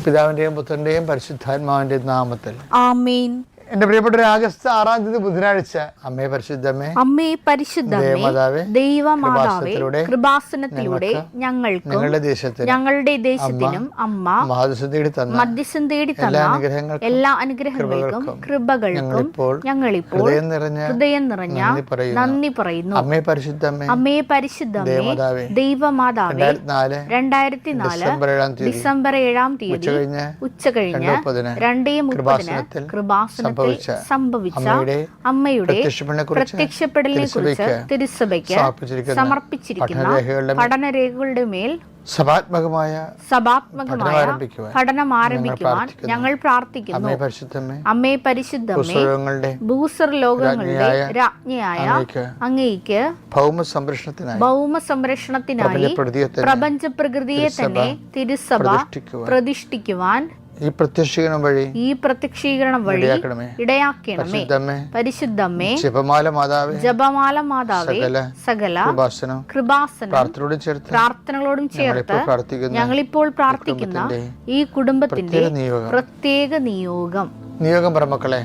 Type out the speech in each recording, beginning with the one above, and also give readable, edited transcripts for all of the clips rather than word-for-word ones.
പിതാവിന്റെയും പുത്രന്റെയും പരിശുദ്ധാത്മാവിന്റെയും നാമത്തിൽ ആമേൻ. എന്റെ പ്രിയപ്പെട്ട ആഗസ്റ്റ് 6-ാം തീയതി ബുധനാഴ്ച, അമ്മേ പരിശുദ്ധമേ, അമ്മേ പരിശുദ്ധമേ, ദൈവമാതാവേ, കൃപാസനത്തിലൂടെ ഞങ്ങൾക്കും ഞങ്ങളുടെ ദേശത്തിനും അമ്മ മധ്യസ്ഥം തേടി തന്ന എല്ലാ അനുഗ്രഹങ്ങൾക്കും കൃപകൾക്കും ഞങ്ങളിപ്പോൾ ഹൃദയം നിറഞ്ഞ നന്ദി പറയുന്നു. അമ്മേ പരിശുദ്ധമേ, അമ്മേ പരിശുദ്ധമേ, ദൈവമാതാവേ, 2004 ഡിസംബർ 7-ാം തീയതി ഉച്ചകഴിഞ്ഞ് 2:30 കൃപാസനത്തിൽ സംഭവിച്ച അമ്മയുടെ പ്രത്യക്ഷപ്പെടലിനെ കുറിച്ച് തിരുസഭയ്ക്ക് സമർപ്പിച്ചിരിക്കുന്ന പഠനരേഖകളുടെ മേൽ സഭാത്മകമായ പഠനം ആരംഭിക്കുവാൻ ഞങ്ങൾ പ്രാർത്ഥിക്കുന്നു. അമ്മേ പരിശുദ്ധമേ, ഭൂസ്വർ ലോകങ്ങളുടെ രാജ്ഞിയായ അങ്ങേയ്ക്ക് ഭൗമ സംരക്ഷണത്തിനായി പ്രപഞ്ച പ്രകൃതിയെ തന്നെ തിരുസഭ പ്രതിഷ്ഠിക്കുവാൻ ഈ പ്രത്യക്ഷീകരണം വഴി ഇടയാക്കണമേ. പരിശുദ്ധമേ, ജപമാല മാതാവേ, സകല കൃപാസനം പ്രാർത്ഥനകളോടും ചേർത്ത് ഞങ്ങളിപ്പോൾ പ്രാർത്ഥിക്കുന്ന ഈ കുടുംബത്തിന്റെ പ്രത്യേക നിയോഗം പറമക്കളെ,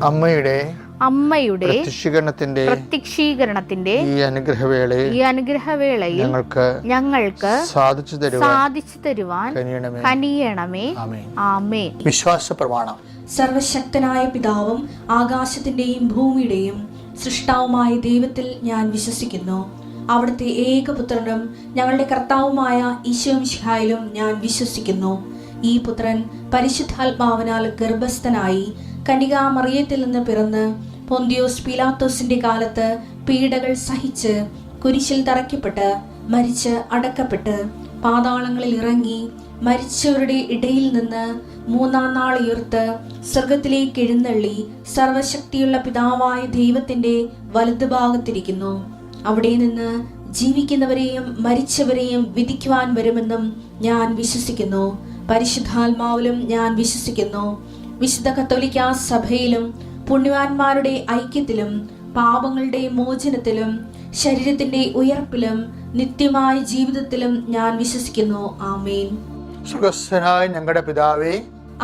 അമ്മയുടെ പ്രത്യക്ഷീകരണത്തിന്റെ ഈ അനുഗ്രഹവേളയിൽ ഞങ്ങൾക്ക് സാധിച്ചു തരുവാൻ കനിയണമേ. ആമേൻ. വിശ്വാസ പ്രമാണം. സർവശക്തനായ പിതാവും ആകാശത്തിന്റെയും ഭൂമിയുടെയും സൃഷ്ടാവുമായ ദൈവത്തിൽ ഞാൻ വിശ്വസിക്കുന്നു. അവിടുത്തെ ഏകപുത്രനും ഞങ്ങളുടെ കർത്താവുമായ ഈശോ മിശിഹായിലും ഞാൻ വിശ്വസിക്കുന്നു. ഈ പുത്രൻ പരിശുദ്ധാത്മാവിനാൽ ഗർഭസ്ഥനായി കന്യകാമറിയത്തിൽ നിന്ന് പിറന്ന് പൊന്തിയോസ് പീലാത്തോസിന്റെ കാലത്ത് പീഡകൾ സഹിച്ച് കുരിശിൽ തറയ്ക്കപ്പെട്ട് മരിച്ച് അടക്കപ്പെട്ട് പാതാളങ്ങളിൽ ഇറങ്ങി മരിച്ചവരുടെ ഇടയിൽ നിന്ന് 3-ാം നാൾ ഉയർത്ത് സ്വർഗത്തിലേക്ക് എഴുന്നള്ളി സർവശക്തിയുള്ള പിതാവായ ദൈവത്തിന്റെ വലതുഭാഗത്തിരിക്കുന്നു. അവിടെ നിന്ന് ജീവിക്കുന്നവരെയും മരിച്ചവരെയും വിധിക്കുവാൻ വരുമെന്നും ഞാൻ വിശ്വസിക്കുന്നു. പരിശുദ്ധാത്മാവിലും ഞാൻ വിശ്വസിക്കുന്നു. വിശുദ്ധ കത്തോലിക്കാ സഭയിലും പുണ്യവാന്മാരുടെ ഐക്യത്തിലും പാപങ്ങളുടെ മോചനത്തിലും ശരീരത്തിന്റെ ഉയർപ്പിലും നിത്യമായ ജീവിതത്തിലും ഞാൻ വിശ്വസിക്കുന്നു. ആമേൻ. സ്വർഗ്ഗസ്ഥനായ ഞങ്ങളുടെ പിതാവേ,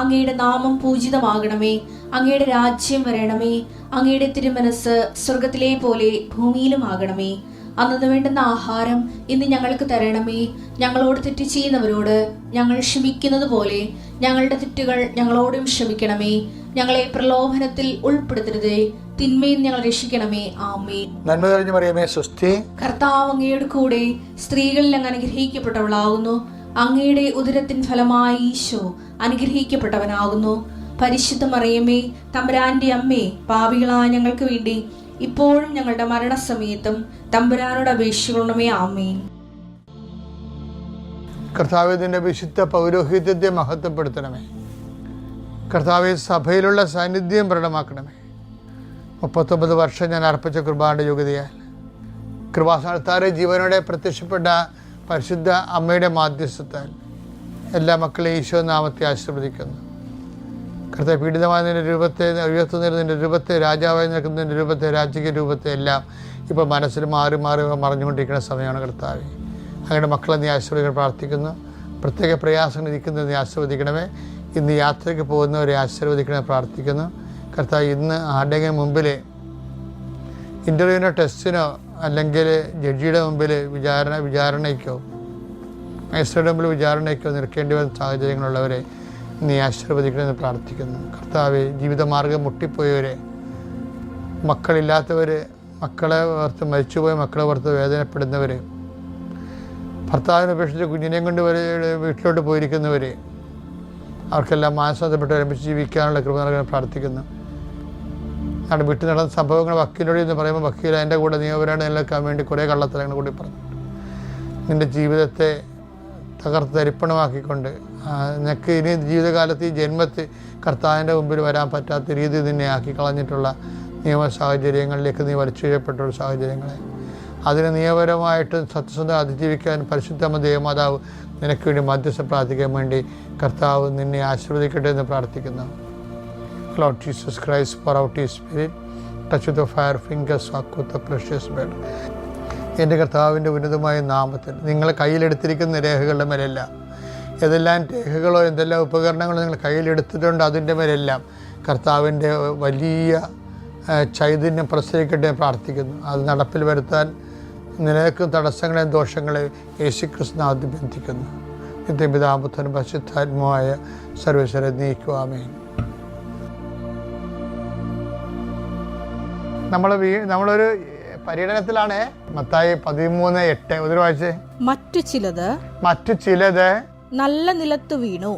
അങ്ങയുടെ നാമം പൂജിതമാകണമേ. അങ്ങയുടെ രാജ്യം വരണമേ. അങ്ങയുടെ തിരുമനസ് സ്വർഗത്തിലെ പോലെ ഭൂമിയിലും ആകണമേ. അന്നു വേണ്ടുന്ന ആഹാരം ഇന്ന് ഞങ്ങൾക്ക് തരണമേ. ഞങ്ങളോട് തെറ്റ് ചെയ്യുന്നവരോട് ഞങ്ങൾ ക്ഷമിക്കുന്നത് പോലെ ഞങ്ങളുടെ തെറ്റുകൾ ഞങ്ങളോടും ക്ഷമിക്കണമേ. ഞങ്ങളെ പ്രലോഭനത്തിൽ ഉൾപ്പെടുത്തരുതേ, തിന്മയിൽ ഞങ്ങൾ രക്ഷിക്കണമേ. ആമേൻ. നന്മ നിറഞ്ഞ മറിയമേ, സ്വസ്തി. കർത്താവ് അങ്ങയുടെ കൂടെ സ്ത്രീകളിൽ അങ്ങ് അനുഗ്രഹിക്കപ്പെട്ടവളാകുന്നു. അങ്ങയുടെ ഉദരത്തിൻ ഫലമായി ഈശോ അനുഗ്രഹിക്കപ്പെട്ടവനാകുന്നു. പരിശുദ്ധ മറിയമേ, തമ്പുരാന്റെ അമ്മേ, പാപികളായ ഞങ്ങൾക്ക് വേണ്ടി ഇപ്പോഴും ഞങ്ങളുടെ മരണസമയത്തും തമ്പുരാനോട് അപേക്ഷിക്കണമേ. ആമേൻ. കർത്താവേ, നിന്റെ വിശുദ്ധ പൗരോഹിത്യത്തെ മഹത്വപ്പെടുത്തണമേ. കർത്താവേ, സഭയിലുള്ള സാന്നിധ്യം പ്രകടമാക്കണമേ. 39 വർഷം ഞാൻ അർപ്പിച്ച കൃപാന്റെ യോഗ്യതയാൽ കൃപാസനത്താരെ ജീവനോടെ പ്രത്യക്ഷപ്പെട്ട പരിശുദ്ധ അമ്മയുടെ മാധ്യസ്ഥത്താൽ എല്ലാ മക്കളെയും ഈശോ നാമത്തെ ആശീർവദിക്കുന്നു. കർത്താവ്, പീഡിതമായ നിന്റെ രൂപത്തെ, ഉയർത്തുന്ന നിന്റെ രൂപത്തെ, രാജാവായി നിൽക്കുന്നതിൻ്റെ രൂപത്തെ, രാജകീയ രൂപത്തെ എല്ലാം ഇപ്പോൾ മനസ്സിൽ മാറി മറിഞ്ഞുകൊണ്ടിരിക്കുന്ന സമയമാണ്. കർത്താവെ, അങ്ങയുടെ മക്കളെ നീ ആശീർവദിക്കാൻ പ്രാർത്ഥിക്കുന്നു. പ്രത്യേക പ്രയാസങ്ങൾ ഇരിക്കുന്നത് നീ ആശീർവദിക്കണമേ. ഇന്ന് യാത്രയ്ക്ക് പോകുന്നവരെ ആശീർവദിക്കണമേ പ്രാർത്ഥിക്കുന്നു. കർത്താവ്, ഇന്ന് ആരുടെയെങ്കിലും മുമ്പിൽ ഇൻ്റർവ്യൂവിനോ ടെസ്റ്റിനോ അല്ലെങ്കിൽ ജഡ്ജിയുടെ മുമ്പിൽ വിചാരണയ്ക്കോ മജിസ്ട്രേറ്റ് മുമ്പിൽ വിചാരണയ്ക്കോ നിൽക്കേണ്ടി വരുന്ന സാഹചര്യങ്ങളുള്ളവരെ നീ ആശീർവദിക്കണമെന്ന് പ്രാർത്ഥിക്കുന്നു. കർത്താവെ, ജീവിതമാർഗം മുട്ടിപ്പോയവരെ മക്കളില്ലാത്തവർ, മക്കളെ ഓർത്ത് മരിച്ചുപോയ മക്കളെ ഓർത്ത് വേദനപ്പെടുന്നവർ, ഭർത്താവിനെ ഉപേക്ഷിച്ച് കുഞ്ഞിനെയും കൊണ്ട് വീട്ടിലോട്ട് പോയിരിക്കുന്നവർ, അവർക്കെല്ലാം മാനസാന്തരപ്പെട്ട് ഒരുമിച്ച് ജീവിക്കാനുള്ള കൃപ നൽകാൻ പ്രാർത്ഥിക്കുന്നു. അവിടെ വീട്ടിൽ നടന്ന സംഭവങ്ങൾ വക്കീലോട് എന്ന് പറയുമ്പോൾ വക്കീൽ എൻ്റെ കൂടെ നിയമപരമാണ് നിലനിൽക്കാൻ വേണ്ടി കുറേ കള്ളത്തരങ്ങൾ കൂടി പറഞ്ഞു. നിൻ്റെ ജീവിതത്തെ തകർത്ത് തരിപ്പണമാക്കിക്കൊണ്ട് നിനക്ക് ഇനി ജീവിതകാലത്ത് ഈ ജന്മത്തിൽ കർത്താവിൻ്റെ മുമ്പിൽ വരാൻ പറ്റാത്ത രീതി നിന്നെ ആക്കി കളഞ്ഞിട്ടുള്ള നിയമ സാഹചര്യങ്ങളിലേക്ക് നീ വലിച്ചുഴയപ്പെട്ടുള്ള സാഹചര്യങ്ങളെ അതിന് നിയമപരമായിട്ട് സത്യസന്ധ അതിജീവിക്കാൻ പരിശുദ്ധ ദേവമാതാവ് നിനക്ക് വേണ്ടി മധ്യസ്ഥ പ്രാർത്ഥിക്കാൻ വേണ്ടി കർത്താവ് നിന്നെ ആശീർവദിക്കട്ടെ എന്ന് പ്രാർത്ഥിക്കുന്നു. Lord Jesus Christ, pour out His Spirit, touch with the fire fingers, walk with the precious blood. എൻ്റെ കർത്താവിൻ്റെ ഉന്നതമായ നാമത്തിൽ നിങ്ങൾ കയ്യിലെടുത്തിരിക്കുന്ന രേഖകളുടെ മേലെല്ലാം, ഏതെല്ലാം രേഖകളോ എന്തെല്ലാം ഉപകരണങ്ങളോ നിങ്ങൾ കയ്യിലെടുത്തിട്ടുണ്ട് അതിൻ്റെ മേലെല്ലാം കർത്താവിൻ്റെ വലിയ ചൈതന്യം പ്രസരിക്കട്ടെ പ്രാർത്ഥിക്കുന്നു. അത് നടപ്പിൽ വരുത്താൻ നിലനിൽക്കുന്ന തടസ്സങ്ങളെയും ദോഷങ്ങളെയും യേശുക്രിസ്തുവിൽ ബന്ധിക്കുന്നു. നിത്യപിതാപുത്രനും പരിശുദ്ധാത്മാവായ സർവ്വേശ്വരൻ നീക്കുവാമേൻ. നമ്മളൊരു പര്യടനത്തിലാണ്. മത്തായി 13:8 ഒരു വായിച്ചേ. മറ്റു ചിലത് നല്ല നിലത്ത് വീണു.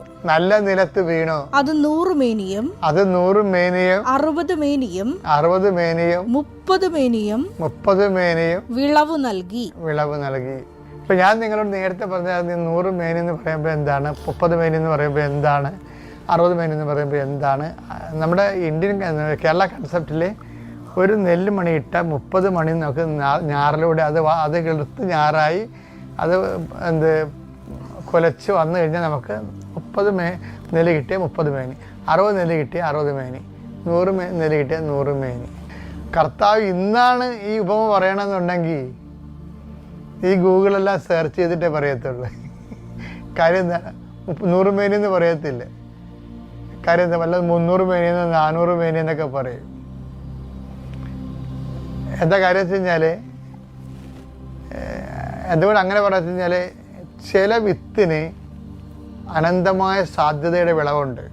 അത് 100 മേനിയും 60 മേനിയും 30 മേനിയും വിളവ് നൽകി. ഇപ്പൊ ഞാൻ നിങ്ങളോട് നേരത്തെ പറഞ്ഞാൽ 100 മേനി എന്ന് പറയുമ്പോൾ എന്താണ്, 30 മേനി എന്ന് പറയുമ്പോൾ എന്താണ്, 60 മേനി എന്ന് പറയുമ്പോൾ എന്താണ്? നമ്മുടെ ഇന്ത്യൻ കേരള കൺസെപ്റ്റിൽ ഒരു നെല്ല് മണി ഇട്ട 30 മണി നമുക്ക് ഞാറിലൂടെ അത് കിളുത്ത് ഞാറായി അത് കുലച്ച് വന്നു കഴിഞ്ഞാൽ നമുക്ക് 30 നെല്ല് കിട്ടിയ 30 മേനി, 60 നെല്ല് കിട്ടിയ 60 മേനി, 100 നെല്ല് കിട്ടിയ 100 മേനി. കർത്താവ് ഇന്നാണ് ഈ ഉപമ പറയണമെന്നുണ്ടെങ്കിൽ ഈ ഗൂഗിളെല്ലാം സെർച്ച് ചെയ്തിട്ടേ പറയത്തുള്ളൂ. കാര്യം എന്താ, 100 മേനി എന്ന് പറയത്തില്ല. കാര്യം എന്താ, വല്ല 300 മേനിയെന്ന് 400 മേനി എന്നൊക്കെ പറയും. എന്താ കാര്യം വെച്ച് കഴിഞ്ഞാൽ, എന്തുകൊണ്ട് അങ്ങനെ പറഞ്ഞു കഴിഞ്ഞാൽ, ചില വിത്തിന് അനന്തമായ സാധ്യതയുടെ വിളവുണ്ട്.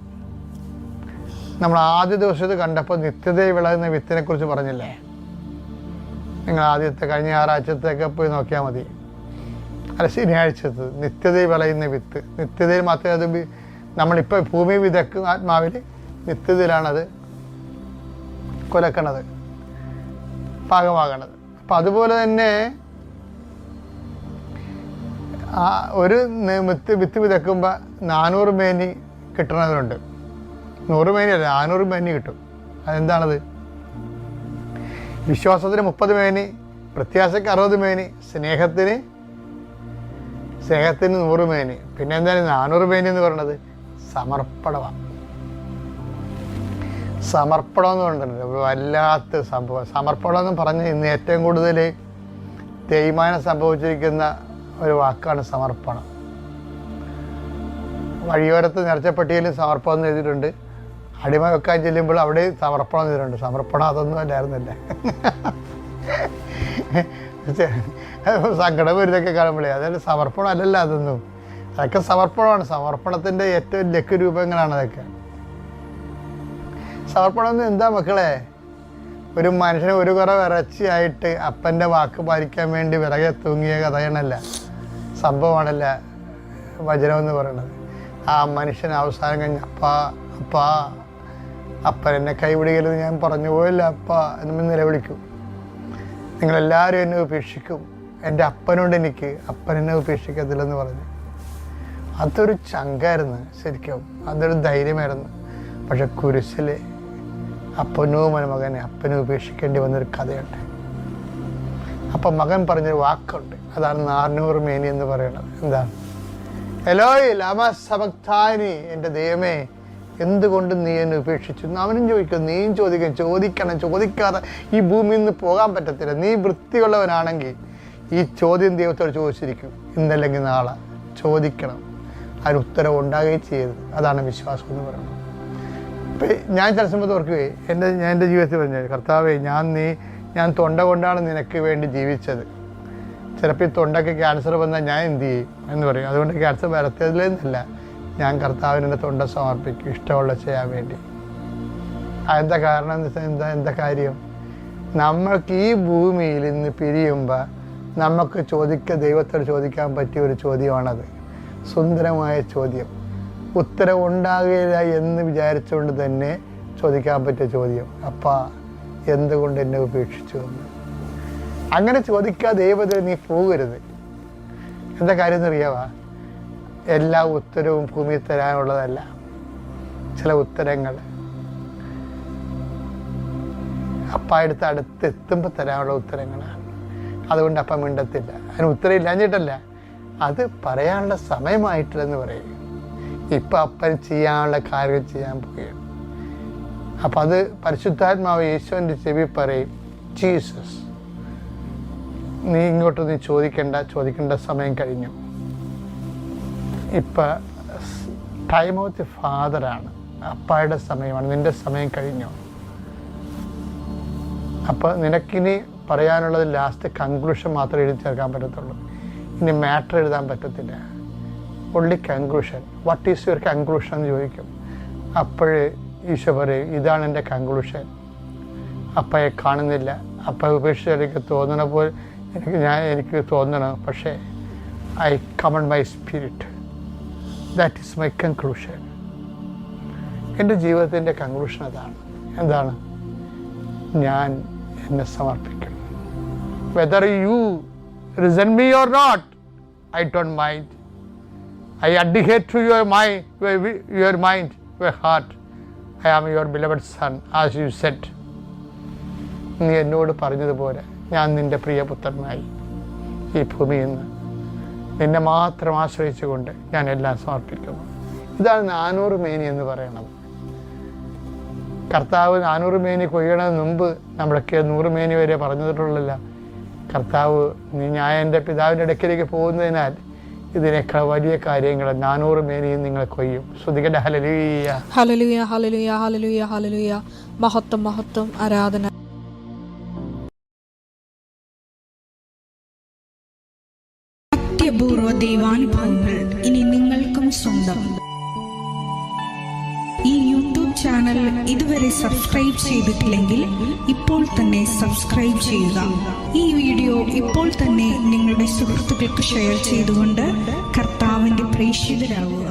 നമ്മൾ ആദ്യ ദിവസത്ത് കണ്ടപ്പോൾ നിത്യതയിൽ വിളകുന്ന വിത്തിനെ കുറിച്ച് പറഞ്ഞില്ലേ? നിങ്ങൾ കഴിഞ്ഞ ഞായറാഴ്ചത്തൊക്കെ പോയി നോക്കിയാൽ മതി. അല്ല, ശനിയാഴ്ചത്ത് നിത്യതയിൽ വിളയുന്ന വിത്ത്. നിത്യതയിൽ മാത്രമേ അത് നമ്മളിപ്പോൾ ഭൂമി വിതക്കും ആത്മാവിൽ നിത്യതയിലാണത് കൊലക്കണത്, പാകമാകണത്. അപ്പം അതുപോലെ തന്നെ ഒരു വിത്ത് വിതക്കുമ്പോൾ 400 മേനി കിട്ടണതുണ്ട്. 100 മേനി അല്ല, 400 മേനി കിട്ടും. അതെന്താണത്? വിശ്വാസത്തിന് 30 മേനി, പ്രത്യാശയ്ക്ക് 60 മേനി, സ്നേഹത്തിന് 100 മേനി. പിന്നെ എന്താണ് 400 മേനി എന്ന് പറയുന്നത്? സമർപ്പണമാണ്. സമർപ്പണം എന്ന് പറഞ്ഞിട്ടുണ്ട്, വല്ലാത്ത സംഭവം. സമർപ്പണം എന്ന് പറഞ്ഞ് ഇന്ന് ഏറ്റവും കൂടുതൽ തേയ്മാനം സംഭവിച്ചിരിക്കുന്ന ഒരു വാക്കാണ് സമർപ്പണം. വഴിയോരത്ത് നേർച്ചപ്പെട്ടിയിലും സമർപ്പണം എന്ന് എഴുതിയിട്ടുണ്ട്. അടിമ വെക്കാൻ ചെല്ലുമ്പോൾ അവിടെ സമർപ്പണം ചെയ്തിട്ടുണ്ട്. സമർപ്പണം അതൊന്നും അല്ലായിരുന്നില്ല. സങ്കടം വരുന്നതൊക്കെ കാണുമ്പോഴേ അതായത് സമർപ്പണം അല്ലല്ലോ അതൊന്നും. അതൊക്കെ സമർപ്പണമാണ്. സമർപ്പണത്തിൻ്റെ ഏറ്റവും ലഘുരൂപങ്ങളാണ് അതൊക്കെ. സമർപ്പണം എന്ന് എന്താ മക്കളെ? ഒരു മനുഷ്യന് ഒരു കുറേ ഇറച്ചിയായിട്ട് അപ്പൻ്റെ വാക്ക് പാലിക്കാൻ വേണ്ടി വിറകെ തൂങ്ങിയ കഥയണല്ല, സംഭവമാണല്ല വചനമെന്ന് പറയുന്നത്. ആ മനുഷ്യൻ അവസാനം കഴിഞ്ഞ് അപ്പൻ എന്നെ കൈവിടുകരുത്, ഞാൻ പറഞ്ഞു പോയില്ല അപ്പ എന്ന് നിലവിളിക്കും. നിങ്ങളെല്ലാവരും എന്നെ ഉപേക്ഷിക്കും, എൻ്റെ അപ്പനോട് എനിക്ക് അപ്പൻ എന്നെ ഉപേക്ഷിക്കത്തില്ലെന്ന് പറഞ്ഞു. അതൊരു ചങ്കായിരുന്നു ശരിക്കും, അതൊരു ധൈര്യമായിരുന്നു. പക്ഷെ കുരിശിൽ അപ്പനോ മകനെ അപ്പനെ ഉപേക്ഷിക്കേണ്ടി വന്നൊരു കഥയുണ്ട്. അപ്പം മകൻ പറഞ്ഞൊരു വാക്കുണ്ട്, അതാണ് 400 മേനി എന്ന് പറയുന്നത്. എന്താണ്? എലോയ് ലമ സബക്താനി, എൻ്റെ ദൈവമേ എന്തുകൊണ്ട് നീ എന്നെ ഉപേക്ഷിച്ചു? അവനും ചോദിക്കും, നീയും ചോദിക്കാതെ ഈ ഭൂമിയിൽ നിന്ന് പോകാൻ പറ്റത്തില്ല. നീ വൃത്തിയുള്ളവനാണെങ്കിൽ ഈ ചോദ്യം ദൈവത്തോട് ചോദിച്ചിരിക്കും. ഇന്നല്ലെങ്കിൽ നാളെ ചോദിക്കണം, അതിന് ഉത്തരവ് ഉണ്ടാകുകയും ചെയ്യരുത്. അതാണ് വിശ്വാസം എന്ന് പറയുന്നത്. ഇപ്പം ഞാൻ ചില സമയത്ത് ഓർക്കുകയെ, ഞാൻ എൻ്റെ ജീവിതത്തിൽ പറഞ്ഞത്, കർത്താവേ ഞാൻ തൊണ്ട കൊണ്ടാണ് നിനക്ക് വേണ്ടി ജീവിച്ചത്. ചിലപ്പോൾ ഈ തൊണ്ടയ്ക്ക് ക്യാൻസർ വന്നാൽ ഞാൻ എന്ത് ചെയ്യും എന്ന് പറയും. അതുകൊണ്ട് ക്യാൻസർ വരത്തില്ലെന്നല്ല, ഞാൻ കർത്താവിന് എൻ്റെ തൊണ്ട സമർപ്പിക്കും ഇഷ്ടമുള്ള ചെയ്യാൻ വേണ്ടി. അതെന്താ കാരണം എന്ന് വെച്ചാൽ എന്താ കാര്യം? നമ്മൾക്ക് ഈ ഭൂമിയിൽ ഇന്ന് പിരിയുമ്പോൾ നമുക്ക് ദൈവത്തോട് ചോദിക്കാൻ പറ്റിയ ഒരു ചോദ്യമാണത്. സുന്ദരമായ ചോദ്യം, ഉത്തരം ഉണ്ടാകില്ല എന്ന് വിചാരിച്ചുകൊണ്ട് തന്നെ ചോദിക്കാൻ പറ്റിയ ചോദ്യം, അപ്പാ എന്തുകൊണ്ട് എന്നെ ഉപേക്ഷിച്ചു എന്ന്. അങ്ങനെ ചോദിക്കാതെ ദൈവത്തിൽ നീ പോകരുത്. എന്താ കാര്യം എന്നറിയാവാ? എല്ലാ ഉത്തരവും ഭൂമിയിൽ തരാനുള്ളതല്ല. ചില ഉത്തരങ്ങൾ അപ്പായടുത്ത് അടുത്തെത്തുമ്പോൾ തരാനുള്ള ഉത്തരങ്ങളാണ്. അതുകൊണ്ട് അപ്പം മിണ്ടത്തില്ല. അതിന് ഉത്തരം ഇല്ലാഞ്ഞിട്ടല്ല, അത് പറയാനുള്ള സമയമായിട്ടില്ലെന്ന് പറയും. ഇപ്പം അപ്പൻ ചെയ്യാനുള്ള കാര്യം ചെയ്യാൻ പോവുകയാണ്. അപ്പം അത് പരിശുദ്ധാത്മാവ് യേശുവിൻ്റെ ചെവി പറയും, ജീസസ് നീ ഇങ്ങോട്ട് നീ ചോദിക്കേണ്ട സമയം കഴിഞ്ഞു. ഇപ്പം ടൈം ഓഫ് ദി ഫാദറാണ്, അപ്പായുടെ സമയമാണ്, നിൻ്റെ സമയം കഴിഞ്ഞു. അപ്പോൾ നിനക്കിനി പറയാനുള്ളത് ലാസ്റ്റ് കൺക്ലൂഷൻ മാത്രമേ എഴുതി ചേർക്കാൻ പറ്റത്തുള്ളൂ. ഇനി മാറ്റർ എഴുതാൻ പറ്റത്തില്ല. Only conclusion. What is your conclusion എന്ന് ചോദിക്കും. അപ്പോഴേ ഈശോ പറയും, ഇതാണ് എൻ്റെ കൺക്ലൂഷൻ. അപ്പയെ കാണുന്നില്ല, അപ്പ ഉപേക്ഷിച്ച് എനിക്ക് തോന്നണ പോലെ എനിക്ക് തോന്നണം, പക്ഷേ I come on my spirit, that is my conclusion. എൻ്റെ ജീവിതത്തിൻ്റെ കൺക്ലൂഷൻ അതാണ്. എന്താണ്? ഞാൻ എന്നെ സമർപ്പിക്കണം. Whether you resent me or not, I don't mind. I adhere to your mind, your heart. I am your beloved son, as you said. നീ എന്നോട് പറഞ്ഞതുപോലെ ഞാൻ നിൻ്റെ പ്രിയപുത്രനായി ഈ ഭൂമിയിൽ നിന്ന് നിന്നെ മാത്രം ആശ്രയിച്ചുകൊണ്ട് ഞാൻ എല്ലാം സമർപ്പിക്കുന്നു. ഇതാണ് 400 മേനി എന്ന് പറയുന്നത്. കർത്താവ് 400 മേനി കൊയ്യണതിന് മുമ്പ് നമ്മളൊക്കെ 100 മേനി വരെ പറഞ്ഞിട്ടുള്ളല്ല. കർത്താവ് ഞാൻ എൻ്റെ പിതാവിൻ്റെ ഇടയ്ക്കിലേക്ക് പോകുന്നതിനാൽ ഇതിനേക്കാൾ വലിയ കാര്യങ്ങൾ 400 മേനിയും നിങ്ങൾ കൊയ്യും. ശ്രുതികട്ടെ. ഹല്ലേലൂയ, ഹല്ലേലൂയ, ഹല്ലേലൂയ, ഹല്ലേലൂയ, ഹല്ലേലൂയ. മഹത്വം, മഹത്വം, ആരാധന. അത്യപൂർവ ദൈവാനുഭവങ്ങൾ ഇനി നിങ്ങൾക്കും സ്വന്തം. ഈ യൂട്യൂബ് ചാനൽ ഇതുവരെ സബ്സ്ക്രൈബ് ചെയ്തിട്ടില്ലെങ്കിൽ ഇപ്പോൾ തന്നെ സബ്സ്ക്രൈബ് ചെയ്യുക. ഈ വീഡിയോ ഇപ്പോൾ തന്നെ നിങ്ങളുടെ സുഹൃത്തുക്കൾക്ക് ഷെയർ ചെയ്തുകൊണ്ട് കർത്താവിൻ്റെ പ്രേക്ഷിതരാകുക.